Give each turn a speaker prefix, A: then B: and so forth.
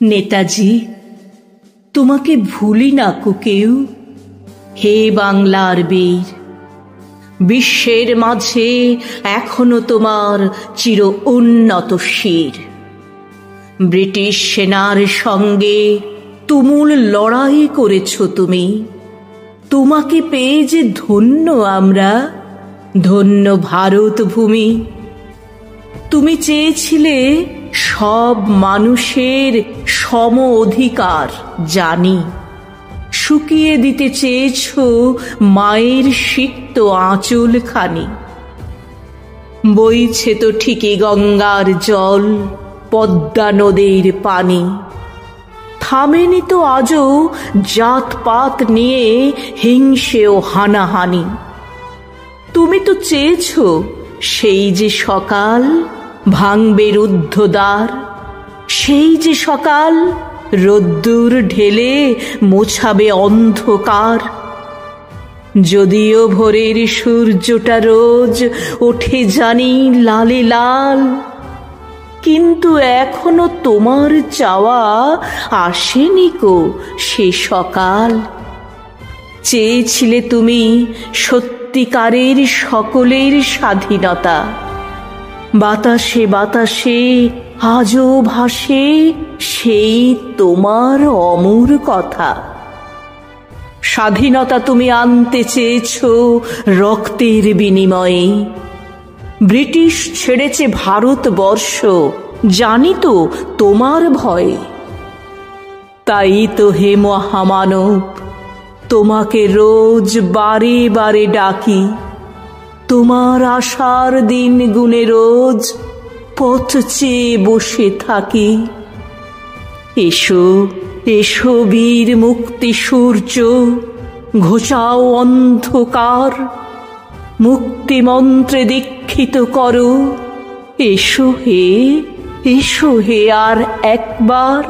A: নেতাজি, তোমাকে ভুলি না কো কেউ। হে বাংলার বীর, বিশ্বের মাঝে এখনো তোমার চির উন্নত শির। ব্রিটিশ সেনার সঙ্গে তুমুল লড়াই করেছ তুমি। তোমাকে পেয়ে যে ধন্য আমরা, ধন্য ভারত ভূমি। তুমি চেয়েছিলে সব মানুষের সম অধিকার, জানি। শুকিয়ে দিতে চেয়েছ মায়ের সিক্ত আঁচলখানি। বইছে তো ঠিকই গঙ্গার জল, পদ্মা নদীর পানি। থামেনি তো আজও জাতপাত নিয়ে হিংসে ও হানাহানি। তুমি তো চেয়েছ সেই যে সকাল ভাঙবে রুদ্ধদ্বার, সেই যে সকাল রোদ্দুর ঢেলে মোছাবে অন্ধকার। যদিও ভোরের সূর্যটা রোজ ওঠে জানি লালে লাল, কিন্তু এখনো তোমার চাওয়া আসেনি কো সে সকাল। চেয়েছিলে তুমি সত্যিকারের সকলের স্বাধীনতা। বাতাসে বাতাসে আজও ভাসে সেই তোমার অমর কথা। স্বাধীনতা তুমি আনতে চেয়েছ রক্তের বিনিময়ে। ব্রিটিশ ছেড়েছে ভারতবর্ষ, জানি তো তোমার ভয়ে। তাই তো হে মহামানব, তোমাকে রোজ বারে বারে ডাকি। তোমার আশার দিন গুনে রোজ পথ চেয়ে বসে থাকি। এসো এসো বীর মুক্তি সূর্য, ঘোচাও অন্ধকার। মুক্তি মন্ত্রে দীক্ষিত করো, এসো হে, এসো হে আর একবার।